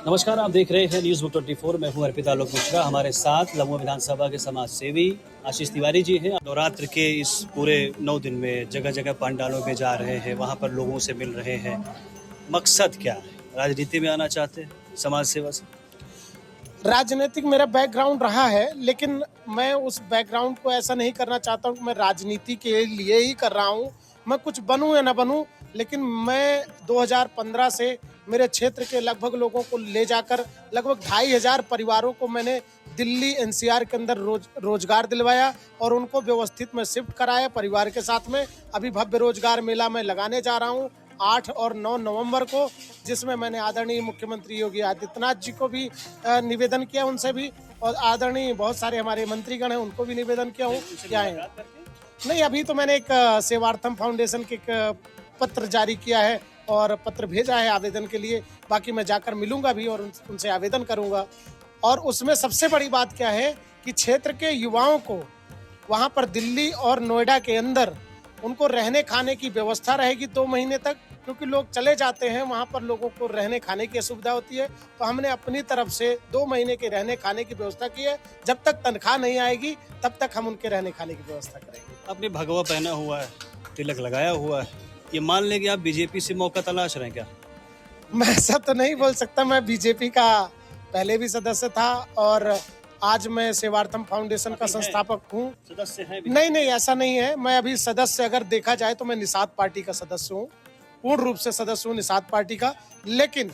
नमस्कार, आप देख रहे हैं न्यूज़ बुक 24। मैं हूं अर्पिता लोक मिश्रा। हमारे साथ लम्बो विधानसभा के समाज सेवी आशीष तिवारी जी हैं। नवरात्र के इस पूरे 9 दिन में जगह जगह पंडालों में जा रहे हैं, वहां पर लोगों से मिल रहे हैं। मकसद क्या है? राजनीति में आना चाहते हैं, समाज सेवा से? राजनीतिक मेरा बैकग्राउंड रहा है, लेकिन मैं उस बैकग्राउंड को ऐसा नहीं करना चाहता हूँ कि मैं राजनीति के लिए ही कर रहा हूँ। मैं कुछ बनूं या ना बनूं, लेकिन मैं 2015 से मेरे क्षेत्र के लगभग लोगों को ले जाकर लगभग 2500 परिवारों को मैंने दिल्ली एनसीआर के अंदर रोजगार दिलवाया और उनको व्यवस्थित में शिफ्ट कराया परिवार के साथ में। अभी भव्य रोजगार मेला मैं लगाने जा रहा हूँ 8 और 9 नवंबर को, जिसमें मैंने आदरणीय मुख्यमंत्री योगी आदित्यनाथ जी को भी निवेदन किया, उनसे भी, और आदरणीय बहुत सारे हमारे मंत्रीगण हैं उनको भी निवेदन किया हूँ। क्या है नहीं, अभी तो मैंने एक सेवार्थम फाउंडेशन के एक पत्र जारी किया है और पत्र भेजा है आवेदन के लिए। बाकी मैं जाकर मिलूंगा भी और उनसे आवेदन करूंगा। और उसमें सबसे बड़ी बात क्या है कि क्षेत्र के युवाओं को वहां पर दिल्ली और नोएडा के अंदर उनको रहने खाने की व्यवस्था रहेगी 2 महीने तक, क्योंकि लोग चले जाते हैं वहां पर, लोगों को रहने खाने की असुविधा होती है। तो हमने अपनी तरफ से 2 महीने के रहने खाने की व्यवस्था की है। जब तक तनख्वाह नहीं आएगी तब तक हम उनके रहने खाने की व्यवस्था करेंगे। आपने भगवा पहना हुआ है, तिलक लगाया हुआ है, ये मान लें कि आप बीजेपी से मौका तलाश रहे हैं क्या? मैं ऐसा तो नहीं बोल सकता। मैं बीजेपी का पहले भी सदस्य था और आज मैं सेवार्थम फाउंडेशन का संस्थापक हूँ। सदस्य हैं? नहीं, ऐसा नहीं है। मैं अभी सदस्य, अगर देखा जाए तो मैं निषाद पार्टी का सदस्य हूँ, पूर्ण रूप से सदस्य हूँ निषाद पार्टी का। लेकिन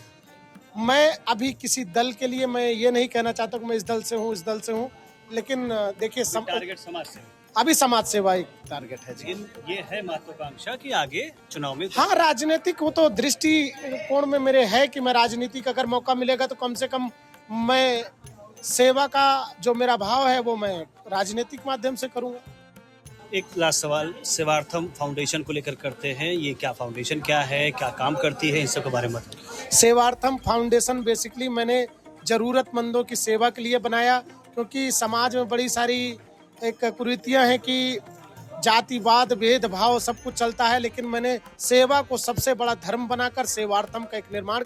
मैं अभी किसी दल के लिए मैं ये नहीं कहना चाहता कि मैं इस दल से हूँ, इस दल से हूँ। लेकिन देखिए, टारगेट समाज से, अभी समाज सेवा एक टारगेट है जी। ये है महत्वाकांक्षा कि आगे चुनाव में? हाँ, राजनीतिक वो तो दृष्टिकोण में मेरे है कि मैं राजनीतिक अगर मौका मिलेगा तो कम से कम मैं सेवा का जो मेरा भाव है वो मैं राजनीतिक माध्यम से करूंगा। एक लास्ट सवाल सेवार्थम फाउंडेशन को लेकर करते हैं। ये क्या फाउंडेशन क्या है, क्या काम करती है, इन सब के बारे में बताइए। सेवार्थम फाउंडेशन बेसिकली मैंने जरूरतमंदों की सेवा के लिए बनाया, क्योंकि समाज में बड़ी सारी एक कुरीतियां हैं कि जातिवाद, भेदभाव सब कुछ चलता है, लेकिन मैंने सेवा को सबसे बड़ा धर्म बनाकर सेवार्थम का एक निर्माण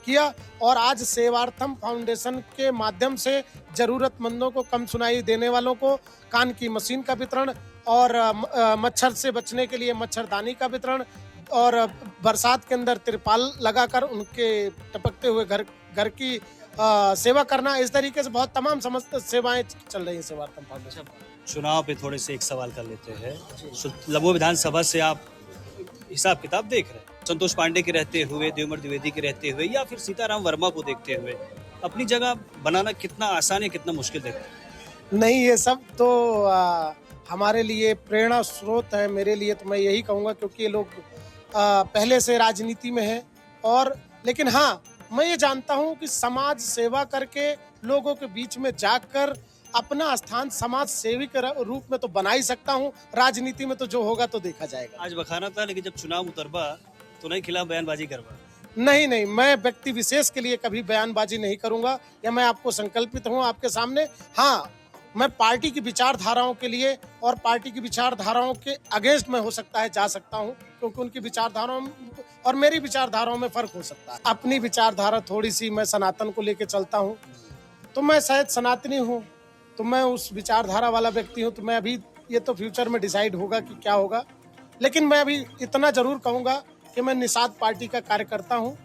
किया। और आज सेवार्थम फाउंडेशन के माध्यम से जरूरतमंदों को, कम सुनाई देने वालों को कान की मशीन का वितरण और मच्छर से बचने के लिए मच्छरदानी का वितरण और बरसात के अंदर तिरपाल लगाकर उनके टपकते हुए घर की सेवा करना, इस तरीके से बहुत तमाम समस्त सेवाएं चल रही है सेवार्थम फाउंडेशन। चुनाव पे थोड़े से एक सवाल कर लेते हैं। लम्बो विधानसभा से आप हिसाब किताब देख रहे हैं, संतोष पांडे के रहते हुए, देवमर द्विवेदी के रहते हुए, या फिर सीताराम वर्मा को देखते हुए अपनी जगह बनाना कितना आसान है, कितना मुश्किल देखते हैं? नहीं, ये सब तो हमारे लिए प्रेरणा स्रोत है। मेरे लिए तो मैं यही कहूँगा, क्योंकि ये लोग पहले से राजनीति में हैं। और लेकिन हाँ, मैं ये जानता हूँ कि समाज सेवा करके लोगों के बीच में जाकर अपना स्थान समाज सेवी के रूप में तो बना ही सकता हूँ। राजनीति में तो जो होगा तो देखा जाएगा। आज बखाना था, लेकिन जब चुनाव उतरबा तो नहीं खिलाफ बयानबाजी करवा? नहीं, मैं व्यक्ति विशेष के लिए कभी बयानबाजी नहीं करूंगा, या मैं आपको संकल्पित हूँ आपके सामने। हाँ, मैं पार्टी की विचारधाराओं के लिए और पार्टी की विचारधाराओं के अगेंस्ट में हो सकता है जा सकता हूँ, क्योंकि उनकी विचारधाराओं और मेरी विचारधाराओं में फर्क हो सकता है। अपनी विचारधारा थोड़ी सी, मैं सनातन को लेकर चलता हूँ, तो मैं शायद सनातनी हूँ, तो मैं उस विचारधारा वाला व्यक्ति हूँ। तो मैं अभी, ये तो फ्यूचर में डिसाइड होगा कि क्या होगा, लेकिन मैं अभी इतना जरूर कहूँगा कि मैं निषाद पार्टी का कार्यकर्ता हूँ,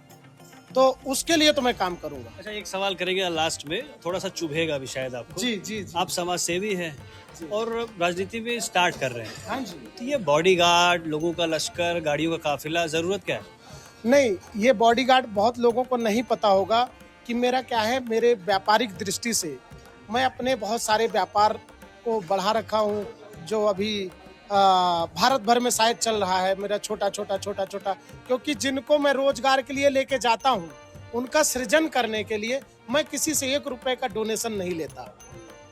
तो उसके लिए तो मैं काम करूंगा। अच्छा, एक सवाल करेंगे लास्ट में, थोड़ा सा चुभेगा भी शायद आपको। जी। आप समाज सेवी हैं और राजनीति में स्टार्ट कर रहे हैं। हाँ जी। तो ये बॉडीगार्ड, लोगों का लश्कर, गाड़ियों का काफिला, जरूरत क्या है? नहीं, ये बॉडीगार्ड बहुत लोगों को नहीं पता होगा कि मेरा क्या है। मेरे व्यापारिक दृष्टि से मैं अपने बहुत सारे व्यापार को बढ़ा रखा हूँ, जो अभी भारत भर में शायद चल रहा है मेरा छोटा, क्योंकि जिनको मैं रोजगार के लिए लेके जाता हूँ, उनका सृजन करने के लिए मैं किसी से 1 रुपए का डोनेशन नहीं लेता,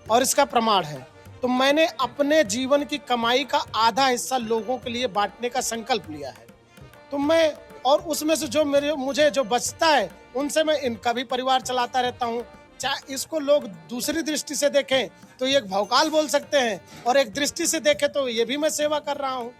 और इसका प्रमाण है। तो मैंने अपने जीवन की कमाई का आधा हिस्सा लोगों के लिए बांटने का संकल्प लिया है। तो मैं, और उसमें से जो मुझे जो बचता है, उनसे मैं इनका भी परिवार चलाता रहता हूँ। चाहे इसको लोग दूसरी दृष्टि से देखें तो ये एक भौकाल बोल सकते हैं, और एक दृष्टि से देखें तो ये भी मैं सेवा कर रहा हूँ।